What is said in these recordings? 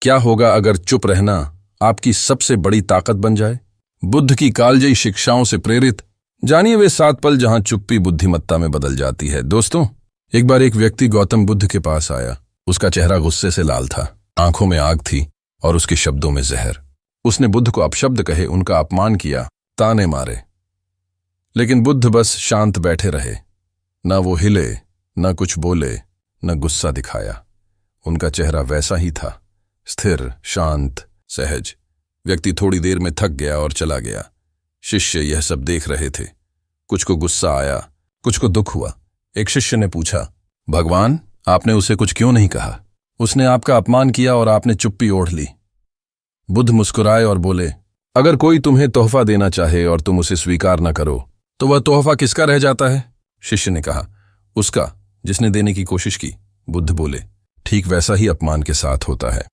क्या होगा अगर चुप रहना आपकी सबसे बड़ी ताकत बन जाए? बुद्ध की कालजयी शिक्षाओं से प्रेरित जानिए वे 7 पल जहां चुप्पी बुद्धिमत्ता में बदल जाती है। दोस्तों, एक बार एक व्यक्ति गौतम बुद्ध के पास आया। उसका चेहरा गुस्से से लाल था, आंखों में आग थी और उसके शब्दों में जहर। उसने बुद्ध को अपशब्द कहे, उनका अपमान किया, ताने मारे। लेकिन बुद्ध बस शांत बैठे रहे। न वो हिले, न कुछ बोले, न गुस्सा दिखाया। उनका चेहरा वैसा ही था, स्थिर, शांत, सहज। व्यक्ति थोड़ी देर में थक गया और चला गया। शिष्य यह सब देख रहे थे। कुछ को गुस्सा आया, कुछ को दुख हुआ। एक शिष्य ने पूछा, भगवान, आपने उसे कुछ क्यों नहीं कहा? उसने आपका अपमान किया और आपने चुप्पी ओढ़ ली। बुद्ध मुस्कुराए और बोले, अगर कोई तुम्हें तोहफा देना चाहे और तुम उसे स्वीकार न करो तो वह तोहफा किसका रह जाता है? शिष्य ने कहा, उसका जिसने देने की कोशिश की। बुद्ध बोले, ठीक वैसा ही अपमान के साथ होता है।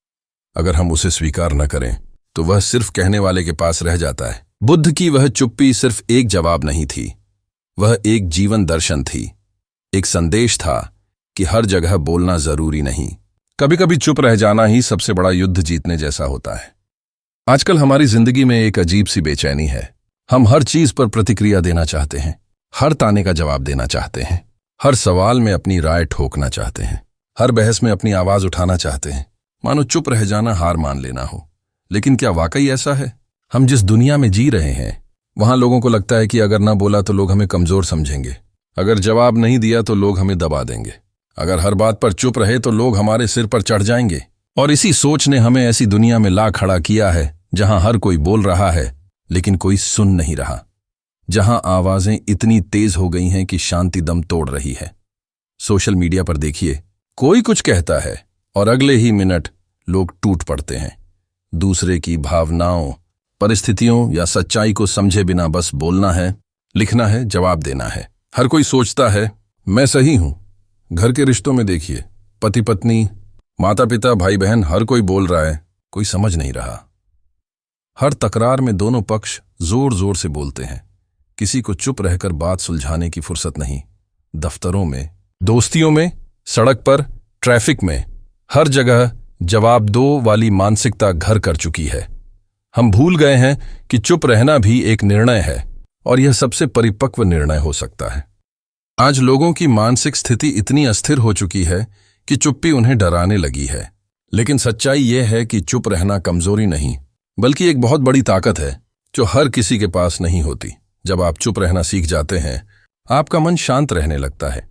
अगर हम उसे स्वीकार न करें तो वह सिर्फ कहने वाले के पास रह जाता है। बुद्ध की वह चुप्पी सिर्फ एक जवाब नहीं थी, वह एक जीवन दर्शन थी। एक संदेश था कि हर जगह बोलना जरूरी नहीं। कभी कभी चुप रह जाना ही सबसे बड़ा युद्ध जीतने जैसा होता है। आजकल हमारी जिंदगी में एक अजीब सी बेचैनी है। हम हर चीज पर प्रतिक्रिया देना चाहते हैं, हर ताने का जवाब देना चाहते हैं, हर सवाल में अपनी राय ठोकना चाहते हैं, हर बहस में अपनी आवाज उठाना चाहते हैं, मानो चुप रह जाना हार मान लेना हो। लेकिन क्या वाकई ऐसा है? हम जिस दुनिया में जी रहे हैं वहां लोगों को लगता है कि अगर ना बोला तो लोग हमें कमजोर समझेंगे, अगर जवाब नहीं दिया तो लोग हमें दबा देंगे, अगर हर बात पर चुप रहे तो लोग हमारे सिर पर चढ़ जाएंगे। और इसी सोच ने हमें ऐसी दुनिया में ला खड़ा किया है जहां हर कोई बोल रहा है लेकिन कोई सुन नहीं रहा, जहां आवाजें इतनी तेज हो गई हैं कि शांति दम तोड़ रही है। सोशल मीडिया पर देखिए, कोई कुछ कहता है और अगले ही मिनट लोग टूट पड़ते हैं। दूसरे की भावनाओं, परिस्थितियों या सच्चाई को समझे बिना बस बोलना है, लिखना है, जवाब देना है। हर कोई सोचता है मैं सही हूं। घर के रिश्तों में देखिए, पति पत्नी, माता पिता, भाई बहन, हर कोई बोल रहा है, कोई समझ नहीं रहा। हर तकरार में दोनों पक्ष जोर जोर से बोलते हैं, किसी को चुप रहकर बात सुलझाने की फुर्सत नहीं। दफ्तरों में, दोस्तियों में, सड़क पर, ट्रैफिक में, हर जगह जवाब दो वाली मानसिकता घर कर चुकी है। हम भूल गए हैं कि चुप रहना भी एक निर्णय है और यह सबसे परिपक्व निर्णय हो सकता है। आज लोगों की मानसिक स्थिति इतनी अस्थिर हो चुकी है कि चुप्पी उन्हें डराने लगी है। लेकिन सच्चाई यह है कि चुप रहना कमजोरी नहीं, बल्कि एक बहुत बड़ी ताकत है जो हर किसी के पास नहीं होती। जब आप चुप रहना सीख जाते हैं, आपका मन शांत रहने लगता है,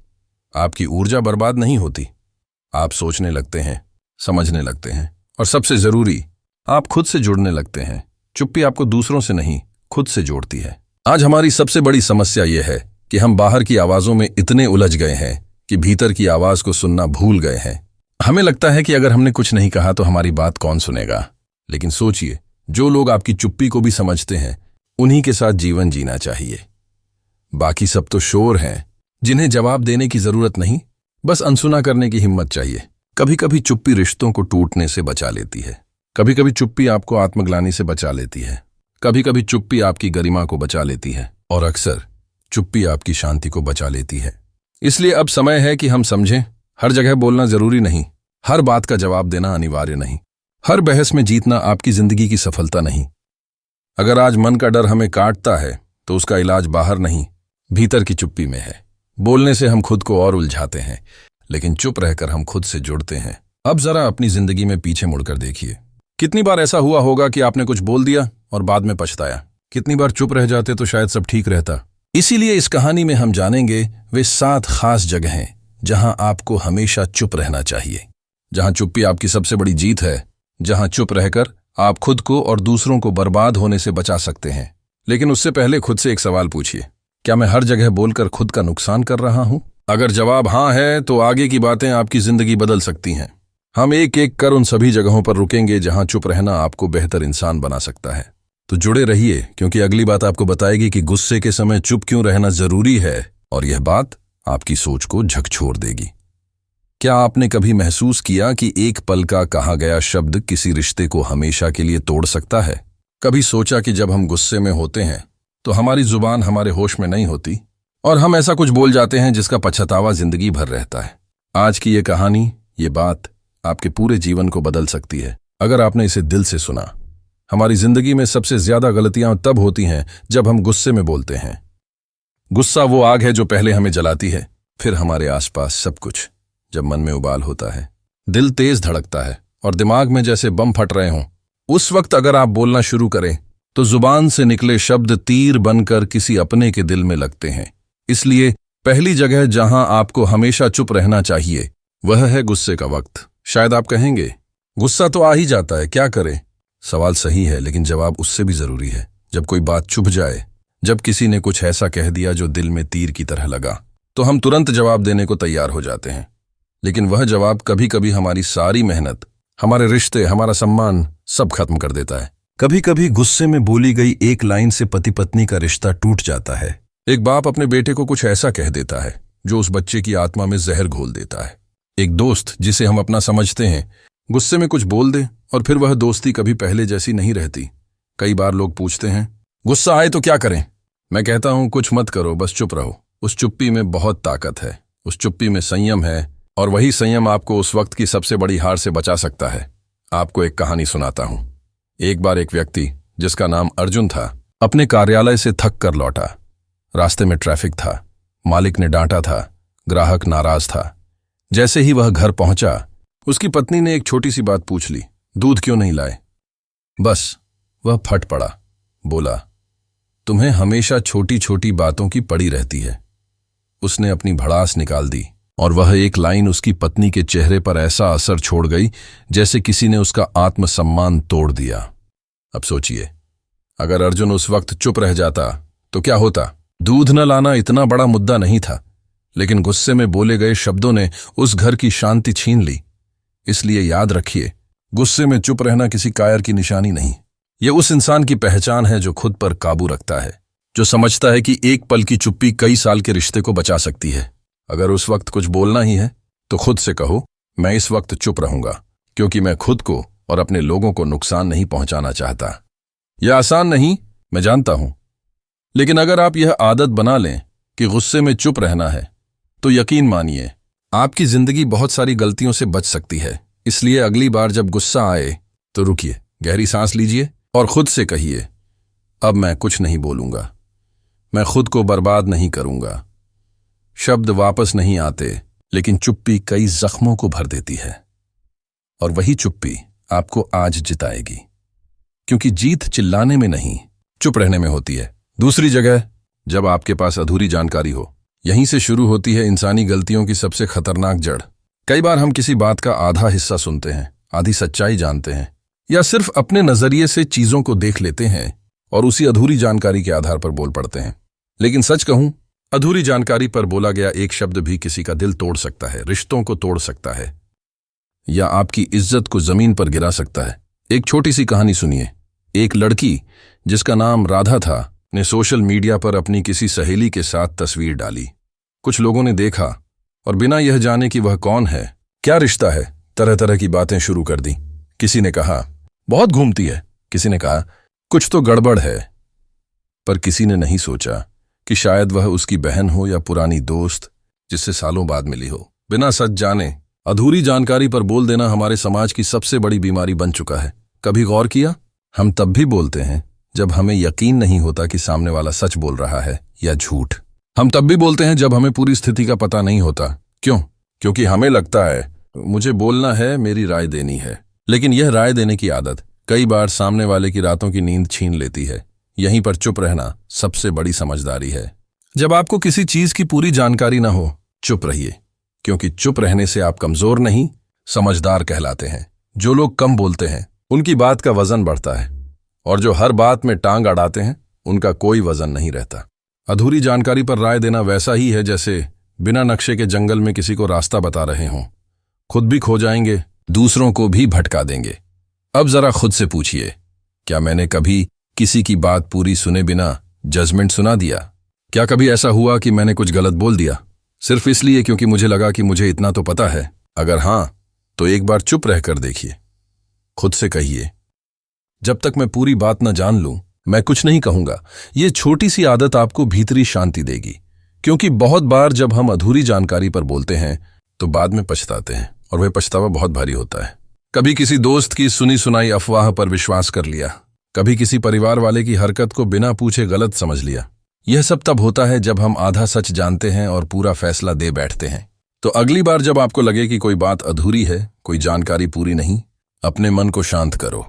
आपकी ऊर्जा बर्बाद नहीं होती, आप सोचने लगते हैं, समझने लगते हैं और सबसे जरूरी, आप खुद से जुड़ने लगते हैं। चुप्पी आपको दूसरों से नहीं, खुद से जोड़ती है। आज हमारी सबसे बड़ी समस्या यह है कि हम बाहर की आवाजों में इतने उलझ गए हैं कि भीतर की आवाज को सुनना भूल गए हैं। हमें लगता है कि अगर हमने कुछ नहीं कहा तो हमारी बात कौन सुनेगा। लेकिन सोचिए, जो लोग आपकी चुप्पी को भी समझते हैं उन्हीं के साथ जीवन जीना चाहिए। बाकी सब तो शोर हैं जिन्हें जवाब देने की जरूरत नहीं, बस अनसुना करने की हिम्मत चाहिए। कभी कभी चुप्पी रिश्तों को टूटने से बचा लेती है, कभी कभी चुप्पी आपको आत्मग्लानि से बचा लेती है, कभी कभी चुप्पी आपकी गरिमा को बचा लेती है और अक्सर चुप्पी आपकी शांति को बचा लेती है। इसलिए अब समय है कि हम समझें, हर जगह बोलना जरूरी नहीं, हर बात का जवाब देना अनिवार्य नहीं, हर बहस में जीतना आपकी जिंदगी की सफलता नहीं। अगर आज मन का डर हमें काटता है तो उसका इलाज बाहर नहीं, भीतर की चुप्पी में है। बोलने से हम खुद को और उलझाते हैं, लेकिन चुप रहकर हम खुद से जुड़ते हैं। अब जरा अपनी जिंदगी में पीछे मुड़कर देखिए, कितनी बार ऐसा हुआ होगा कि आपने कुछ बोल दिया और बाद में पछताया? कितनी बार चुप रह जाते तो शायद सब ठीक रहता। इसीलिए इस कहानी में हम जानेंगे वे 7 खास जगहें जहां आपको हमेशा चुप रहना चाहिए, जहां चुप्पी आपकी सबसे बड़ी जीत है, जहां चुप रहकर आप खुद को और दूसरों को बर्बाद होने से बचा सकते हैं। लेकिन उससे पहले खुद से एक सवाल पूछिए, क्या मैं हर जगह बोलकर खुद का नुकसान कर रहा हूं? अगर जवाब हां है तो आगे की बातें आपकी जिंदगी बदल सकती हैं। हम एक एक कर उन सभी जगहों पर रुकेंगे जहां चुप रहना आपको बेहतर इंसान बना सकता है। तो जुड़े रहिए, क्योंकि अगली बात आपको बताएगी कि गुस्से के समय चुप क्यों रहना जरूरी है और यह बात आपकी सोच को झकझोर देगी। क्या आपने कभी महसूस किया कि एक पल का कहा गया शब्द किसी रिश्ते को हमेशा के लिए तोड़ सकता है? कभी सोचा कि जब हम गुस्से में होते हैं तो हमारी जुबान हमारे होश में नहीं होती और हम ऐसा कुछ बोल जाते हैं जिसका पछतावा जिंदगी भर रहता है। आज की ये कहानी, ये बात आपके पूरे जीवन को बदल सकती है। अगर आपने इसे दिल से सुना। हमारी जिंदगी में सबसे ज्यादा गलतियां तब होती हैं जब हम गुस्से में बोलते हैं। गुस्सा वो आग है जो पहले हमें जलाती है, फिर हमारे आसपास सब कुछ। जब मन में उबाल होता है, दिल तेज धड़कता है और दिमाग में जैसे बम फट रहे हों, उस वक्त अगर आप बोलना शुरू करें तो जुबान से निकले शब्द तीर बनकर किसी अपने के दिल में लगते हैं। इसलिए पहली जगह जहां आपको हमेशा चुप रहना चाहिए वह है गुस्से का वक्त। शायद आप कहेंगे, गुस्सा तो आ ही जाता है, क्या करें? सवाल सही है, लेकिन जवाब उससे भी जरूरी है। जब कोई बात चुभ जाए, जब किसी ने कुछ ऐसा कह दिया जो दिल में तीर की तरह लगा, तो हम तुरंत जवाब देने को तैयार हो जाते हैं। लेकिन वह जवाब कभी कभी हमारी सारी मेहनत, हमारे रिश्ते, हमारा सम्मान सब खत्म कर देता है। कभी कभी गुस्से में बोली गई एक लाइन से पति पत्नी का रिश्ता टूट जाता है। एक बाप अपने बेटे को कुछ ऐसा कह देता है जो उस बच्चे की आत्मा में जहर घोल देता है। एक दोस्त जिसे हम अपना समझते हैं, गुस्से में कुछ बोल दे और फिर वह दोस्ती कभी पहले जैसी नहीं रहती। कई बार लोग पूछते हैं, गुस्सा आए तो क्या करें? मैं कहता हूं, कुछ मत करो, बस चुप रहो। उस चुप्पी में बहुत ताकत है, उस चुप्पी में संयम है, और वही संयम आपको उस वक्त की सबसे बड़ी हार से बचा सकता है। आपको एक कहानी सुनाता हूं। एक बार एक व्यक्ति जिसका नाम अर्जुन था, अपने कार्यालय से थक कर लौटा। रास्ते में ट्रैफिक था, मालिक ने डांटा था, ग्राहक नाराज था। जैसे ही वह घर पहुंचा, उसकी पत्नी ने एक छोटी सी बात पूछ ली, दूध क्यों नहीं लाए? बस वह फट पड़ा, बोला, तुम्हें हमेशा छोटी छोटी बातों की पड़ी रहती है। उसने अपनी भड़ास निकाल दी और वह एक लाइन उसकी पत्नी के चेहरे पर ऐसा असर छोड़ गई जैसे किसी ने उसका आत्मसम्मान तोड़ दिया। अब सोचिए, अगर अर्जुन उस वक्त चुप रह जाता तो क्या होता? दूध न लाना इतना बड़ा मुद्दा नहीं था, लेकिन गुस्से में बोले गए शब्दों ने उस घर की शांति छीन ली। इसलिए याद रखिए, गुस्से में चुप रहना किसी कायर की निशानी नहीं, यह उस इंसान की पहचान है जो खुद पर काबू रखता है, जो समझता है कि एक पल की चुप्पी कई साल के रिश्ते को बचा सकती है। अगर उस वक्त कुछ बोलना ही है तो खुद से कहो, मैं इस वक्त चुप रहूंगा क्योंकि मैं खुद को और अपने लोगों को नुकसान नहीं पहुंचाना चाहता। यह आसान नहीं, मैं जानता हूं, लेकिन अगर आप यह आदत बना लें कि गुस्से में चुप रहना है, तो यकीन मानिए आपकी जिंदगी बहुत सारी गलतियों से बच सकती है। इसलिए अगली बार जब गुस्सा आए तो रुकिए, गहरी सांस लीजिए और खुद से कहिए, अब मैं कुछ नहीं बोलूंगा, मैं खुद को बर्बाद नहीं करूंगा। शब्द वापस नहीं आते, लेकिन चुप्पी कई जख्मों को भर देती है, और वही चुप्पी आपको आज जिताएगी, क्योंकि जीत चिल्लाने में नहीं, चुप रहने में होती है। दूसरी जगह, जब आपके पास अधूरी जानकारी हो, यहीं से शुरू होती है इंसानी गलतियों की सबसे खतरनाक जड़। कई बार हम किसी बात का आधा हिस्सा सुनते हैं, आधी सच्चाई जानते हैं, या सिर्फ अपने नजरिए से चीजों को देख लेते हैं और उसी अधूरी जानकारी के आधार पर बोल पड़ते हैं। लेकिन सच कहूं, अधूरी जानकारी पर बोला गया एक शब्द भी किसी का दिल तोड़ सकता है, रिश्तों को तोड़ सकता है, या आपकी इज्जत को जमीन पर गिरा सकता है। एक छोटी सी कहानी सुनिए। एक लड़की जिसका नाम राधा था ने सोशल मीडिया पर अपनी किसी सहेली के साथ तस्वीर डाली। कुछ लोगों ने देखा और बिना यह जाने कि वह कौन है, क्या रिश्ता है, तरह तरह की बातें शुरू कर दी। किसी ने कहा बहुत घूमती है, किसी ने कहा कुछ तो गड़बड़ है, पर किसी ने नहीं सोचा कि शायद वह उसकी बहन हो या पुरानी दोस्त जिससे सालों बाद मिली हो। बिना सच जाने अधूरी जानकारी पर बोल देना हमारे समाज की सबसे बड़ी बीमारी बन चुका है। कभी गौर किया, हम तब भी बोलते हैं जब हमें यकीन नहीं होता कि सामने वाला सच बोल रहा है या झूठ। हम तब भी बोलते हैं जब हमें पूरी स्थिति का पता नहीं होता। क्यों? क्योंकि हमें लगता है मुझे बोलना है, मेरी राय देनी है। लेकिन यह राय देने की आदत कई बार सामने वाले की रातों की नींद छीन लेती है। यहीं पर चुप रहना सबसे बड़ी समझदारी है। जब आपको किसी चीज की पूरी जानकारी ना हो, चुप रहिए, क्योंकि चुप रहने से आप कमजोर नहीं, समझदार कहलाते हैं। जो लोग कम बोलते हैं उनकी बात का वजन बढ़ता है, और जो हर बात में टांग अड़ाते हैं उनका कोई वजन नहीं रहता। अधूरी जानकारी पर राय देना वैसा ही है जैसे बिना नक्शे के जंगल में किसी को रास्ता बता रहे हों। खुद भी खो जाएंगे, दूसरों को भी भटका देंगे। अब जरा खुद से पूछिए, क्या मैंने कभी किसी की बात पूरी सुने बिना जजमेंट सुना दिया? क्या कभी ऐसा हुआ कि मैंने कुछ गलत बोल दिया सिर्फ इसलिए क्योंकि मुझे लगा कि मुझे इतना तो पता है? अगर हां, तो एक बार चुप रहकर देखिए। खुद से कहिए, जब तक मैं पूरी बात न जान लूं, मैं कुछ नहीं कहूंगा। ये छोटी सी आदत आपको भीतरी शांति देगी, क्योंकि बहुत बार जब हम अधूरी जानकारी पर बोलते हैं तो बाद में पछताते हैं, और वह पछतावा बहुत भारी होता है। कभी किसी दोस्त की सुनी सुनाई अफवाह पर विश्वास कर लिया, कभी किसी परिवार वाले की हरकत को बिना पूछे गलत समझ लिया। यह सब तब होता है जब हम आधा सच जानते हैं और पूरा फैसला दे बैठते हैं। तो अगली बार जब आपको लगे कि कोई बात अधूरी है, कोई जानकारी पूरी नहीं, अपने मन को शांत करो,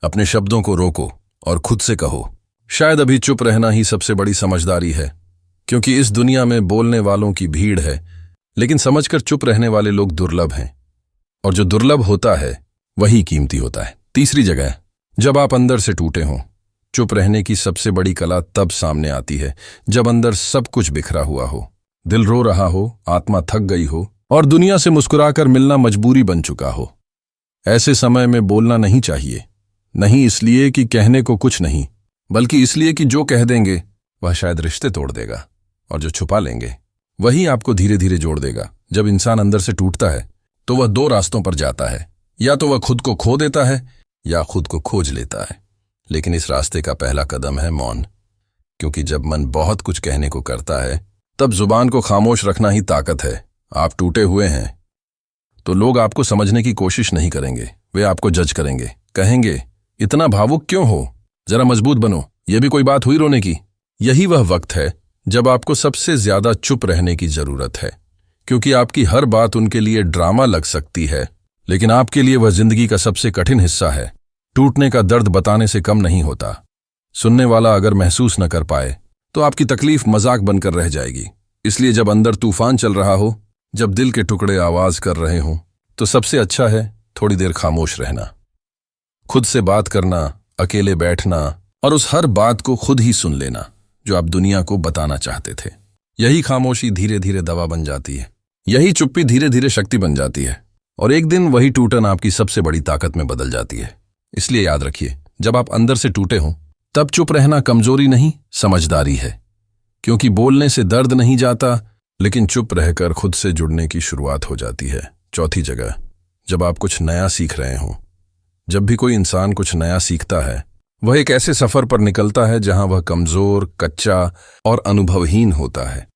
अपने शब्दों को रोको और खुद से कहो, शायद अभी चुप रहना ही सबसे बड़ी समझदारी है। क्योंकि इस दुनिया में बोलने वालों की भीड़ है, लेकिन समझकर चुप रहने वाले लोग दुर्लभ हैं, और जो दुर्लभ होता है वही कीमती होता है। तीसरी जगह, जब आप अंदर से टूटे हों। चुप रहने की सबसे बड़ी कला तब सामने आती है जब अंदर सब कुछ बिखरा हुआ हो, दिल रो रहा हो, आत्मा थक गई हो और दुनिया से मुस्कुराकर मिलना मजबूरी बन चुका हो। ऐसे समय में बोलना नहीं चाहिए, नहीं इसलिए कि कहने को कुछ नहीं, बल्कि इसलिए कि जो कह देंगे वह शायद रिश्ते तोड़ देगा, और जो छुपा लेंगे वही आपको धीरे धीरे जोड़ देगा। जब इंसान अंदर से टूटता है तो वह दो रास्तों पर जाता है, या तो वह खुद को खो देता है या खुद को खोज लेता है। लेकिन इस रास्ते का पहला कदम है मौन, क्योंकि जब मन बहुत कुछ कहने को करता है तब जुबान को खामोश रखना ही ताकत है। आप टूटे हुए हैं तो लोग आपको समझने की कोशिश नहीं करेंगे, वे आपको जज करेंगे, कहेंगे इतना भावुक क्यों हो, जरा मजबूत बनो, यह भी कोई बात हुई रोने की। यही वह वक्त है जब आपको सबसे ज्यादा चुप रहने की जरूरत है, क्योंकि आपकी हर बात उनके लिए ड्रामा लग सकती है, लेकिन आपके लिए वह जिंदगी का सबसे कठिन हिस्सा है। टूटने का दर्द बताने से कम नहीं होता। सुनने वाला अगर महसूस न कर पाए तो आपकी तकलीफ मजाक बनकर रह जाएगी। इसलिए जब अंदर तूफान चल रहा हो, जब दिल के टुकड़े आवाज कर रहे हों, तो सबसे अच्छा है थोड़ी देर खामोश रहना, खुद से बात करना, अकेले बैठना और उस हर बात को खुद ही सुन लेना जो आप दुनिया को बताना चाहते थे। यही खामोशी धीरे धीरे दवा बन जाती है, यही चुप्पी धीरे धीरे शक्ति बन जाती है, और एक दिन वही टूटन आपकी सबसे बड़ी ताकत में बदल जाती है। इसलिए याद रखिए, जब आप अंदर से टूटे हों तब चुप रहना कमजोरी नहीं, समझदारी है। क्योंकि बोलने से दर्द नहीं जाता, लेकिन चुप रहकर खुद से जुड़ने की शुरुआत हो जाती है। चौथी जगह, जब आप कुछ नया सीख रहे हों। जब भी कोई इंसान कुछ नया सीखता है, वह एक ऐसे सफर पर निकलता है जहां वह कमजोर, कच्चा और अनुभवहीन होता है।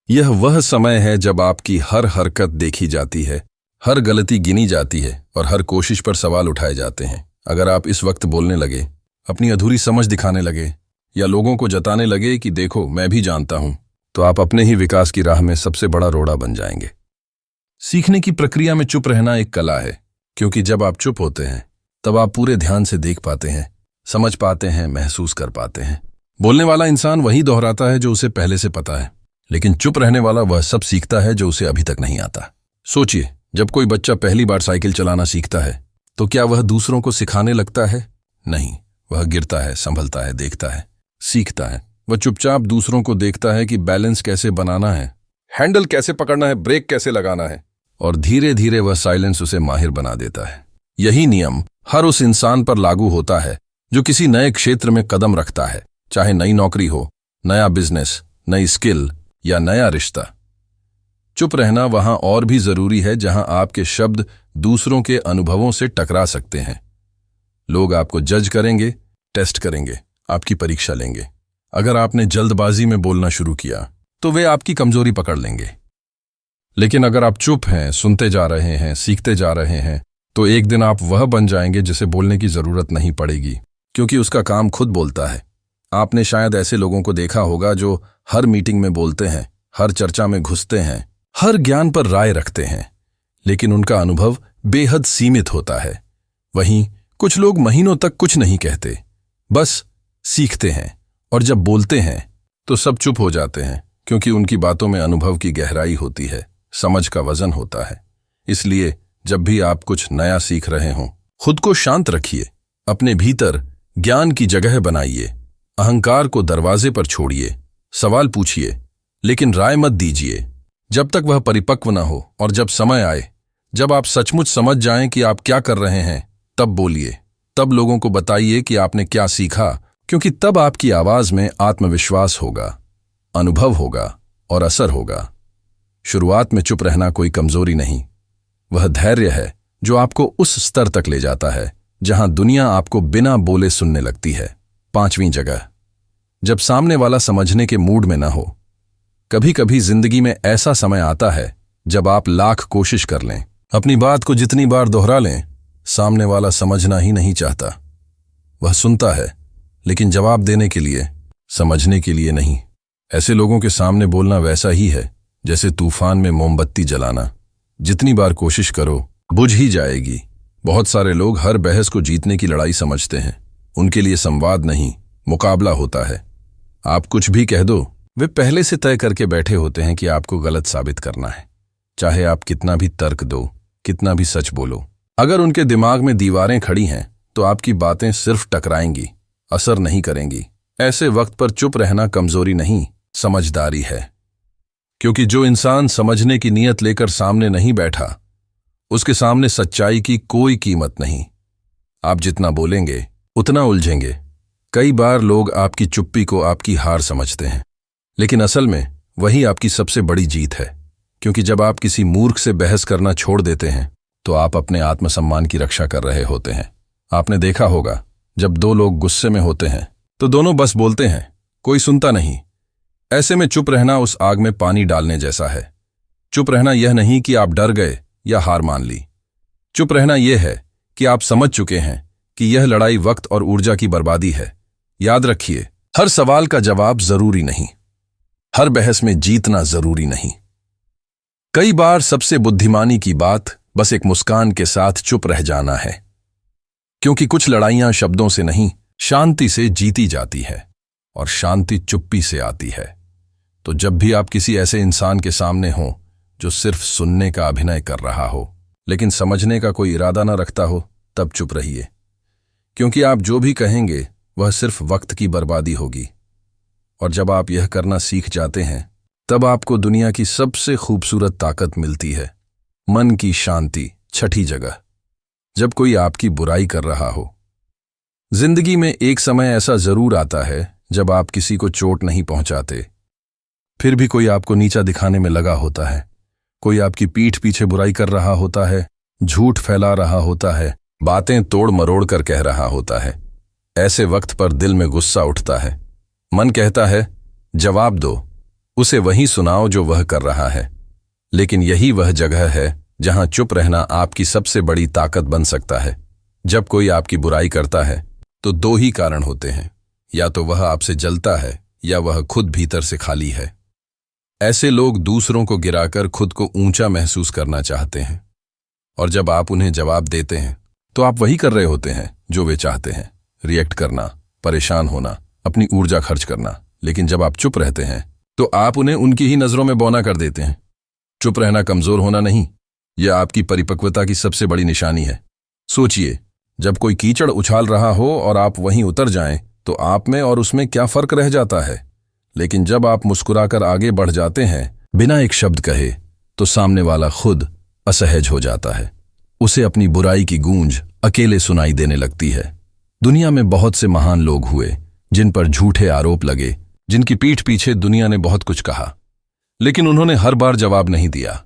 यह वह समय है जब आपकी हर हरकत देखी जाती है, हर गलती गिनी जाती है और हर कोशिश पर सवाल उठाए जाते हैं। अगर आप इस वक्त बोलने लगे, अपनी अधूरी समझ दिखाने लगे या लोगों को जताने लगे कि देखो मैं भी जानता हूं, तो आप अपने ही विकास की राह में सबसे बड़ा रोड़ा बन जाएंगे। सीखने की प्रक्रिया में चुप रहना एक कला है, क्योंकि जब आप चुप होते हैं तब आप पूरे ध्यान से देख पाते हैं, समझ पाते हैं, महसूस कर पाते हैं। बोलने वाला इंसान वही दोहराता है जो उसे पहले से पता है, लेकिन चुप रहने वाला वह सब सीखता है जो उसे अभी तक नहीं आता। सोचिए, जब कोई बच्चा पहली बार साइकिल चलाना सीखता है तो क्या वह दूसरों को सिखाने लगता है? नहीं, वह गिरता है, संभलता है, देखता है, सीखता है। वह चुपचाप दूसरों को देखता है कि बैलेंस कैसे बनाना है, हैंडल कैसे पकड़ना है, ब्रेक कैसे लगाना है, और धीरे धीरे वह साइलेंस उसे माहिर बना देता है। यही नियम हर उस इंसान पर लागू होता है जो किसी नए क्षेत्र में कदम रखता है, चाहे नई नौकरी हो, नया बिजनेस, नई स्किल या नया रिश्ता। चुप रहना वहां और भी जरूरी है जहां आपके शब्द दूसरों के अनुभवों से टकरा सकते हैं। लोग आपको जज करेंगे, टेस्ट करेंगे, आपकी परीक्षा लेंगे। अगर आपने जल्दबाजी में बोलना शुरू किया तो वे आपकी कमजोरी पकड़ लेंगे। लेकिन अगर आप चुप हैं, सुनते जा रहे हैं, सीखते जा रहे हैं, तो एक दिन आप वह बन जाएंगे जिसे बोलने की जरूरत नहीं पड़ेगी, क्योंकि उसका काम खुद बोलता है। आपने शायद ऐसे लोगों को देखा होगा जो हर मीटिंग में बोलते हैं, हर चर्चा में घुसते हैं, हर ज्ञान पर राय रखते हैं, लेकिन उनका अनुभव बेहद सीमित होता है। वहीं कुछ लोग महीनों तक कुछ नहीं कहते, बस सीखते हैं, और जब बोलते हैं तो सब चुप हो जाते हैं, क्योंकि उनकी बातों में अनुभव की गहराई होती है, समझ का वजन होता है। इसलिए जब भी आप कुछ नया सीख रहे हों, खुद को शांत रखिए, अपने भीतर ज्ञान की जगह बनाइए, अहंकार को दरवाजे पर छोड़िए, सवाल पूछिए, लेकिन राय मत दीजिए जब तक वह परिपक्व न हो। और जब समय आए, जब आप सचमुच समझ जाएं कि आप क्या कर रहे हैं, तब बोलिए, तब लोगों को बताइए कि आपने क्या सीखा, क्योंकि तब आपकी आवाज में आत्मविश्वास होगा, अनुभव होगा और असर होगा। शुरुआत में चुप रहना कोई कमजोरी नहीं, वह धैर्य है जो आपको उस स्तर तक ले जाता है जहां दुनिया आपको बिना बोले सुनने लगती है। पांचवीं जगह, जब सामने वाला समझने के मूड में न हो। कभी कभी जिंदगी में ऐसा समय आता है जब आप लाख कोशिश कर लें, अपनी बात को जितनी बार दोहरा लें, सामने वाला समझना ही नहीं चाहता। वह सुनता है, लेकिन जवाब देने के लिए, समझने के लिए नहीं। ऐसे लोगों के सामने बोलना वैसा ही है जैसे तूफान में मोमबत्ती जलाना। जितनी बार कोशिश करो, बुझ ही जाएगी। बहुत सारे लोग हर बहस को जीतने की लड़ाई समझते हैं। उनके लिए संवाद नहीं, मुकाबला होता है। आप कुछ भी कह दो, वे पहले से तय करके बैठे होते हैं कि आपको गलत साबित करना है। चाहे आप कितना भी तर्क दो, कितना भी सच बोलो, अगर उनके दिमाग में दीवारें खड़ी हैं तो आपकी बातें सिर्फ टकराएंगी, असर नहीं करेंगी। ऐसे वक्त पर चुप रहना कमजोरी नहीं, समझदारी है। क्योंकि जो इंसान समझने की नीयत लेकर सामने नहीं बैठा, उसके सामने सच्चाई की कोई कीमत नहीं। आप जितना बोलेंगे उतना उलझेंगे। कई बार लोग आपकी चुप्पी को आपकी हार समझते हैं, लेकिन असल में वही आपकी सबसे बड़ी जीत है। क्योंकि जब आप किसी मूर्ख से बहस करना छोड़ देते हैं तो आप अपने आत्मसम्मान की रक्षा कर रहे होते हैं। आपने देखा होगा, जब दो लोग गुस्से में होते हैं तो दोनों बस बोलते हैं, कोई सुनता नहीं। ऐसे में चुप रहना उस आग में पानी डालने जैसा है। चुप रहना यह नहीं कि आप डर गए या हार मान ली। चुप रहना यह है कि आप समझ चुके हैं कि यह लड़ाई वक्त और ऊर्जा की बर्बादी है। याद रखिए, हर सवाल का जवाब जरूरी नहीं, हर बहस में जीतना जरूरी नहीं। कई बार सबसे बुद्धिमानी की बात बस एक मुस्कान के साथ चुप रह जाना है। क्योंकि कुछ लड़ाइयां शब्दों से नहीं, शांति से जीती जाती है, और शांति चुप्पी से आती है। तो जब भी आप किसी ऐसे इंसान के सामने हों जो सिर्फ सुनने का अभिनय कर रहा हो लेकिन समझने का कोई इरादा न रखता हो, तब चुप रहिए। क्योंकि आप जो भी कहेंगे वह सिर्फ वक्त की बर्बादी होगी। और जब आप यह करना सीख जाते हैं, तब आपको दुनिया की सबसे खूबसूरत ताकत मिलती है, मन की शांति। छठी जगह, जब कोई आपकी बुराई कर रहा हो। जिंदगी में एक समय ऐसा जरूर आता है जब आप किसी को चोट नहीं पहुंचाते, फिर भी कोई आपको नीचा दिखाने में लगा होता है। कोई आपकी पीठ पीछे बुराई कर रहा होता है, झूठ फैला रहा होता है, बातें तोड़ मरोड़ कर कह रहा होता है। ऐसे वक्त पर दिल में गुस्सा उठता है। मन कहता है, जवाब दो, उसे वही सुनाओ जो वह कर रहा है। लेकिन यही वह जगह है जहां चुप रहना आपकी सबसे बड़ी ताकत बन सकता है। जब कोई आपकी बुराई करता है तो दो ही कारण होते हैं, या तो वह आपसे जलता है या वह खुद भीतर से खाली है। ऐसे लोग दूसरों को गिराकर खुद को ऊंचा महसूस करना चाहते हैं, और जब आप उन्हें जवाब देते हैं तो आप वही कर रहे होते हैं जो वे चाहते हैं, रिएक्ट करना, परेशान होना, अपनी ऊर्जा खर्च करना। लेकिन जब आप चुप रहते हैं तो आप उन्हें उनकी ही नजरों में बौना कर देते हैं। चुप रहना कमजोर होना नहीं, यह आपकी परिपक्वता की सबसे बड़ी निशानी है। सोचिए, जब कोई कीचड़ उछाल रहा हो और आप वहीं उतर जाएं, तो आप में और उसमें क्या फर्क रह जाता है। लेकिन जब आप मुस्कुराकर आगे बढ़ जाते हैं बिना एक शब्द कहे, तो सामने वाला खुद असहज हो जाता है। उसे अपनी बुराई की गूंज अकेले सुनाई देने लगती है। दुनिया में बहुत से महान लोग हुए जिन पर झूठे आरोप लगे, जिनकी पीठ पीछे दुनिया ने बहुत कुछ कहा, लेकिन उन्होंने हर बार जवाब नहीं दिया।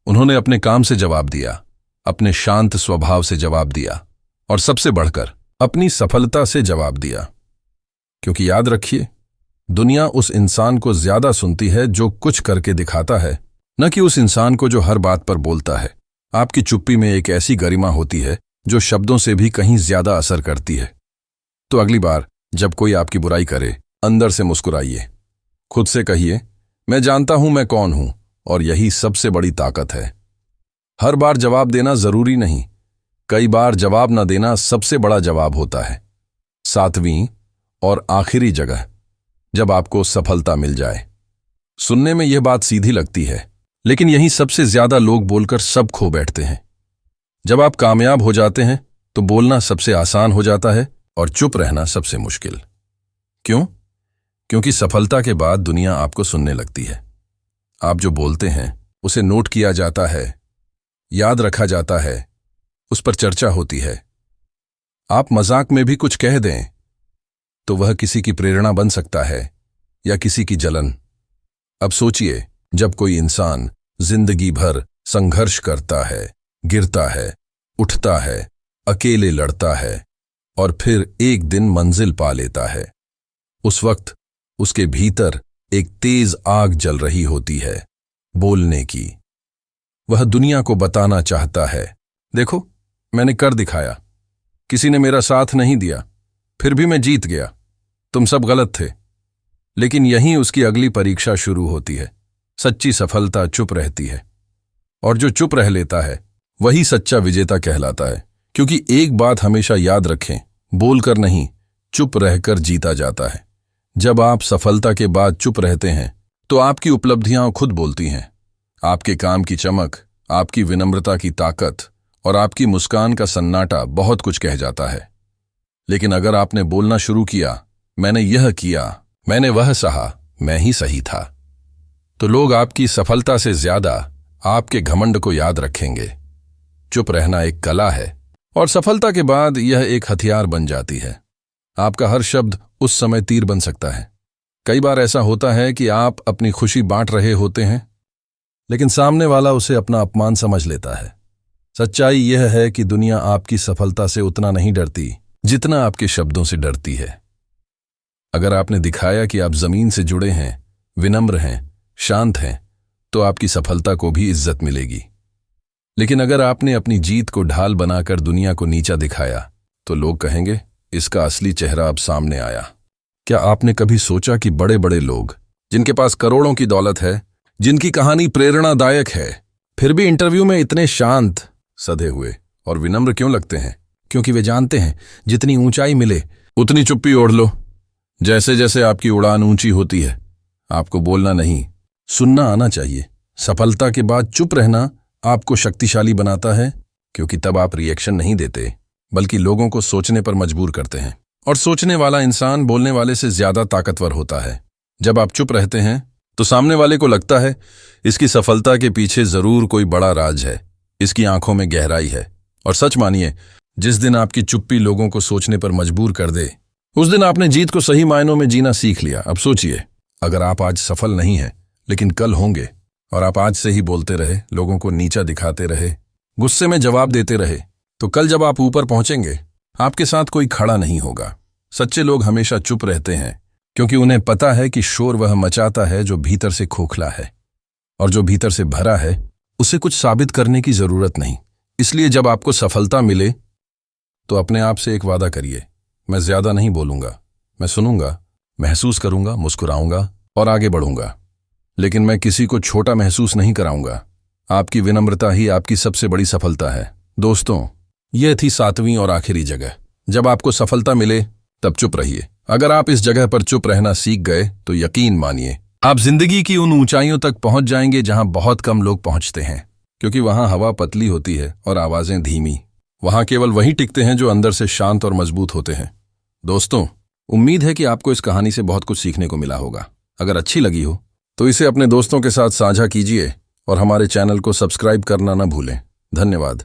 उन्होंने अपने काम से जवाब दिया, अपने शांत स्वभाव से जवाब दिया, और सबसे बढ़कर अपनी सफलता से जवाब दिया। क्योंकि याद रखिए, दुनिया उस इंसान को ज्यादा सुनती है जो कुछ करके दिखाता है, न कि उस इंसान को जो हर बात पर बोलता है। आपकी चुप्पी में एक ऐसी गरिमा होती है जो शब्दों से भी कहीं ज्यादा असर करती है। तो अगली बार जब कोई आपकी बुराई करे, अंदर से मुस्कुराइए। खुद से कहिए, मैं जानता हूं मैं कौन हूं, और यही सबसे बड़ी ताकत है। हर बार जवाब देना जरूरी नहीं, कई बार जवाब न देना सबसे बड़ा जवाब होता है। सातवीं और आखिरी जगह, जब आपको सफलता मिल जाए। सुनने में यह बात सीधी लगती है, लेकिन यही सबसे ज्यादा लोग बोलकर सब खो बैठते हैं। जब आप कामयाब हो जाते हैं तो बोलना सबसे आसान हो जाता है और चुप रहना सबसे मुश्किल। क्यों? क्योंकि सफलता के बाद दुनिया आपको सुनने लगती है। आप जो बोलते हैं उसे नोट किया जाता है, याद रखा जाता है, उस पर चर्चा होती है। आप मजाक में भी कुछ कह दें तो वह किसी की प्रेरणा बन सकता है या किसी की जलन। अब सोचिए, जब कोई इंसान जिंदगी भर संघर्ष करता है, गिरता है, उठता है, अकेले लड़ता है, और फिर एक दिन मंजिल पा लेता है, उस वक्त उसके भीतर एक तेज आग जल रही होती है, बोलने की। वह दुनिया को बताना चाहता है, देखो मैंने कर दिखाया। किसी ने मेरा साथ नहीं दिया, फिर भी मैं जीत गया। तुम सब गलत थे। लेकिन यहीं उसकी अगली परीक्षा शुरू होती है। सच्ची सफलता चुप रहती है, और जो चुप रह लेता है वही सच्चा विजेता कहलाता है। क्योंकि एक बात हमेशा याद रखें, बोलकर नहीं, चुप रहकर जीता जाता है। जब आप सफलता के बाद चुप रहते हैं तो आपकी उपलब्धियां खुद बोलती हैं। आपके काम की चमक, आपकी विनम्रता की ताकत और आपकी मुस्कान का सन्नाटा बहुत कुछ कह जाता है। लेकिन अगर आपने बोलना शुरू किया, मैंने यह किया, मैंने वह सहा, मैं ही सही था, तो लोग आपकी सफलता से ज्यादा आपके घमंड को याद रखेंगे। चुप रहना एक कला है, और सफलता के बाद यह एक हथियार बन जाती है। आपका हर शब्द उस समय तीर बन सकता है। कई बार ऐसा होता है कि आप अपनी खुशी बांट रहे होते हैं, लेकिन सामने वाला उसे अपना अपमान समझ लेता है। सच्चाई यह है कि दुनिया आपकी सफलता से उतना नहीं डरती जितना आपके शब्दों से डरती है। अगर आपने दिखाया कि आप जमीन से जुड़े हैं, विनम्र हैं, शांत हैं, तो आपकी सफलता को भी इज्जत मिलेगी। लेकिन अगर आपने अपनी जीत को ढाल बनाकर दुनिया को नीचा दिखाया, तो लोग कहेंगे, इसका असली चेहरा अब सामने आया। क्या आपने कभी सोचा कि बड़े बड़े लोग, जिनके पास करोड़ों की दौलत है, जिनकी कहानी प्रेरणादायक है, फिर भी इंटरव्यू में इतने शांत, सधे हुए और विनम्र क्यों लगते हैं? क्योंकि वे जानते हैं जितनी ऊंचाई मिले उतनी चुप्पी ओढ़ लो। जैसे जैसे आपकी उड़ान ऊंची होती है, आपको बोलना नहीं, सुनना आना चाहिए। सफलता के बाद चुप रहना आपको शक्तिशाली बनाता है, क्योंकि तब आप रिएक्शन नहीं देते, बल्कि लोगों को सोचने पर मजबूर करते हैं। और सोचने वाला इंसान बोलने वाले से ज्यादा ताकतवर होता है। जब आप चुप रहते हैं तो सामने वाले को लगता है इसकी सफलता के पीछे जरूर कोई बड़ा राज है, इसकी आंखों में गहराई है। और सच मानिए, जिस दिन आपकी चुप्पी लोगों को सोचने पर मजबूर कर दे, उस दिन आपने जीत को सही मायनों में जीना सीख लिया। अब सोचिए, अगर आप आज सफल नहीं हैं, लेकिन कल होंगे, और आप आज से ही बोलते रहे, लोगों को नीचा दिखाते रहे, गुस्से में जवाब देते रहे, तो कल जब आप ऊपर पहुंचेंगे, आपके साथ कोई खड़ा नहीं होगा। सच्चे लोग हमेशा चुप रहते हैं, क्योंकि उन्हें पता है कि शोर वह मचाता है जो भीतर से खोखला है, और जो भीतर से भरा है उसे कुछ साबित करने की जरूरत नहीं। इसलिए जब आपको सफलता मिले तो अपने आप से एक वादा करिए, मैं ज्यादा नहीं बोलूंगा, मैं सुनूंगा, महसूस करूंगा, मुस्कुराऊंगा और आगे बढ़ूंगा। लेकिन मैं किसी को छोटा महसूस नहीं कराऊंगा। आपकी विनम्रता ही आपकी सबसे बड़ी सफलता है। दोस्तों, यह थी 7वीं और आखिरी जगह। जब आपको सफलता मिले तब चुप रहिए। अगर आप इस जगह पर चुप रहना सीख गए तो यकीन मानिए, आप जिंदगी की उन ऊंचाइयों तक पहुंच जाएंगे जहां बहुत कम लोग पहुंचते हैं। क्योंकि वहां हवा पतली होती है और आवाजें धीमी। वहां केवल वही टिकते हैं जो अंदर से शांत और मजबूत होते हैं। दोस्तों, उम्मीद है कि आपको इस कहानी से बहुत कुछ सीखने को मिला होगा। अगर अच्छी लगी हो तो इसे अपने दोस्तों के साथ साझा कीजिए और हमारे चैनल को सब्सक्राइब करना न भूलें। धन्यवाद।